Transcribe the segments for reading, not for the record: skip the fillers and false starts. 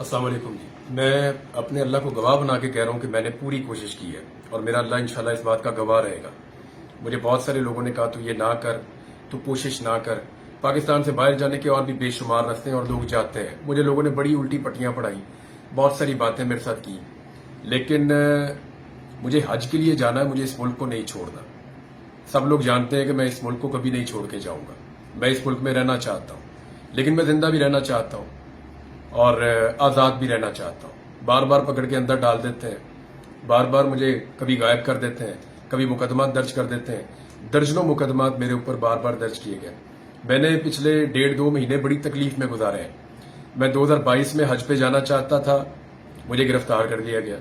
अस्सलाम वालेकुम जी। मैं अपने अल्लाह को गवाह बना के कह रहा हूँ कि मैंने पूरी कोशिश की है और मेरा अल्लाह इंशाल्लाह इस बात का गवाह रहेगा। मुझे बहुत सारे लोगों ने कहा तू ये ना कर, तू कोशिश ना कर। पाकिस्तान से बाहर जाने के और भी बेशुमार रास्ते हैं और लोग जाते हैं। मुझे लोगों ने बड़ी उल्टी पट्टियां पढ़ाई, बहुत सारी बातें मेरे साथ की, लेकिन मुझे हज के लिए जाना है, मुझे इस मुल्क को नहीं छोड़ना। सब लोग जानते हैं कि मैं इस मुल्क को कभी नहीं छोड़ के जाऊंगा। मैं इस मुल्क में रहना चाहता हूँ, लेकिन मैं जिंदा भी रहना चाहता हूँ और आज़ाद भी रहना चाहता हूँ। बार बार पकड़ के अंदर डाल देते हैं, बार बार मुझे कभी गायब कर देते हैं, कभी मुकदमा दर्ज कर देते हैं। दर्जनों मुकदमा मेरे ऊपर बार बार दर्ज किए गए। मैंने पिछले 1.5-2 महीने बड़ी तकलीफ में गुजारे हैं। मैं 2022 में हज पे जाना चाहता था, मुझे गिरफ्तार कर लिया गया।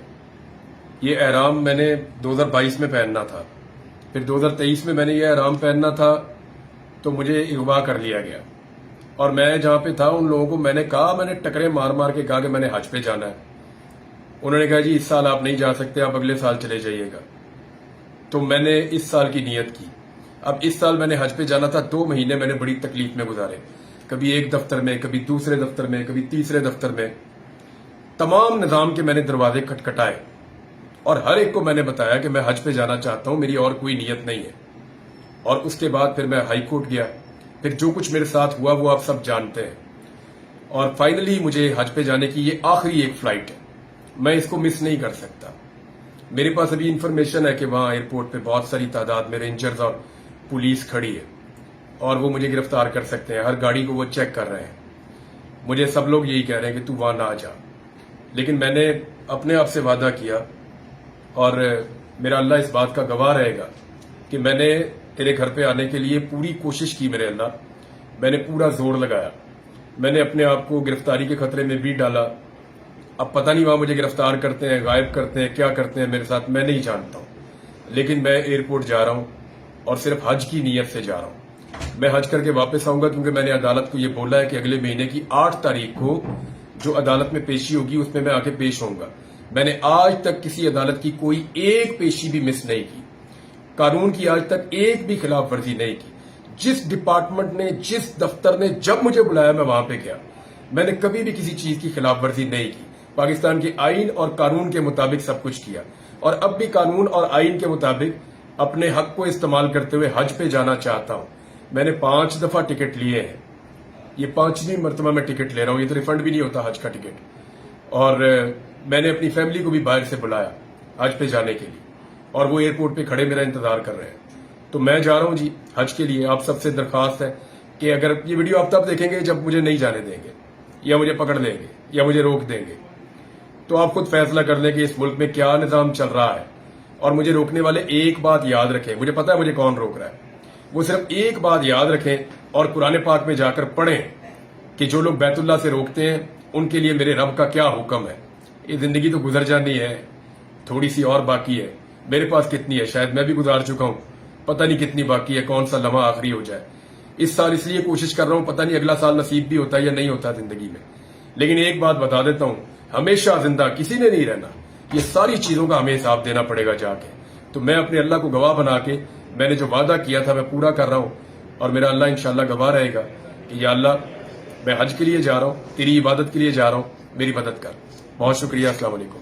ये एहराम मैंने 2022 में पहनना था, फिर 2023 में मैंने ये एहराम पहनना था तो मुझे अगवा कर लिया गया। और मैं जहां पे था उन लोगों को मैंने कहा, मैंने टकरे मार मार के कहा कि मैंने हज पे जाना है। उन्होंने कहा जी इस साल आप नहीं जा सकते, आप अगले साल चले जाइएगा। तो मैंने इस साल की नियत की। अब इस साल मैंने हज पे जाना था। 2 महीने मैंने बड़ी तकलीफ में गुजारे, कभी एक दफ्तर में, कभी दूसरे दफ्तर में, कभी तीसरे दफ्तर में। तमाम निजाम के मैंने दरवाजे खटखटाए और हर एक को मैंने बताया कि मैं हज पे जाना चाहता हूं, मेरी और कोई नियत नहीं है। और उसके बाद फिर मैं हाई कोर्ट गया। फिर जो कुछ मेरे साथ हुआ वो आप सब जानते हैं। और फाइनली मुझे हज पे जाने की ये आखिरी एक फ्लाइट है, मैं इसको मिस नहीं कर सकता। मेरे पास अभी इंफॉर्मेशन है कि वहां एयरपोर्ट पे बहुत सारी तादाद में रेंजर्स और पुलिस खड़ी है और वो मुझे गिरफ्तार कर सकते हैं। हर गाड़ी को वो चेक कर रहे हैं। मुझे सब लोग यही कह रहे हैं कि तू वहां ना जा, लेकिन मैंने अपने आप से वादा किया और मेरा अल्लाह इस बात का गवाह रहेगा कि मैंने तेरे घर पे आने के लिए पूरी कोशिश की। मेरे अल्लाह, मैंने पूरा जोर लगाया। मैंने अपने आप को गिरफ्तारी के खतरे में भी डाला। अब पता नहीं वहां मुझे गिरफ्तार करते हैं, गायब करते हैं, क्या करते हैं मेरे साथ, मैं नहीं जानता हूं। लेकिन मैं एयरपोर्ट जा रहा हूं और सिर्फ हज की नीयत से जा रहा हूं। मैं हज करके वापस आऊंगा, क्योंकि मैंने अदालत को यह बोला है कि अगले महीने की 8 तारीख को जो अदालत में पेशी होगी उसमें मैं आके पेश होऊंगा। मैंने आज तक किसी अदालत की कोई एक पेशी भी मिस नहीं की, कानून की आज तक एक भी खिलाफ वर्जी नहीं की। जिस डिपार्टमेंट ने, जिस दफ्तर ने जब मुझे बुलाया मैं वहां पे गया। मैंने कभी भी किसी चीज की खिलाफ वर्जी नहीं की। पाकिस्तान के आइन और कानून के मुताबिक सब कुछ किया और अब भी कानून और आइन के मुताबिक अपने हक को इस्तेमाल करते हुए हज पे जाना चाहता हूं। मैंने 5 दफा टिकट लिए हैं, ये 5वीं मरतबा मैं टिकट ले रहा हूं। ये तो रिफंड भी नहीं होता हज का टिकट। और मैंने अपनी फैमिली को भी बाहर से बुलाया हज पे जाने के लिए और वो एयरपोर्ट पे खड़े मेरा इंतजार कर रहे हैं। तो मैं जा रहा हूं जी हज के लिए। आप सबसे दरखास्त है कि अगर ये वीडियो आप तब देखेंगे जब मुझे नहीं जाने देंगे या मुझे पकड़ लेंगे या मुझे रोक देंगे, तो आप खुद फैसला कर लें कि इस मुल्क में क्या निजाम चल रहा है। और मुझे रोकने वाले एक बात याद रखें, मुझे पता है मुझे कौन रोक रहा है, वो सिर्फ एक बात याद रखें और कुरान पाक में जाकर पढ़ें कि जो लोग बैतुल्लाह से रोकते हैं उनके लिए मेरे रब का क्या हुक्म है। ये जिंदगी तो गुजर जानी है, थोड़ी सी और बाकी है। मेरे पास कितनी है शायद मैं भी गुजार चुका हूं, पता नहीं कितनी बाकी है, कौन सा लम्हा आखिरी हो जाए। इस साल इसलिए कोशिश कर रहा हूं, पता नहीं अगला साल नसीब भी होता है या नहीं होता जिंदगी में। लेकिन एक बात बता देता हूं, हमेशा जिंदा किसी ने नहीं रहना। ये सारी चीजों का हमें हिसाब देना पड़ेगा जाके। तो मैं अपने अल्लाह को गवाह बना के मैंने जो वादा किया था मैं पूरा कर रहा हूं और मेरा अल्लाह इंशाल्लाह गवाह रहेगा कि या अल्लाह मैं हज के लिए जा रहा हूं, तेरी इबादत के लिए जा रहा हूं, मेरी मदद कर। बहुत शुक्रिया। अस्सलाम वालेकुम।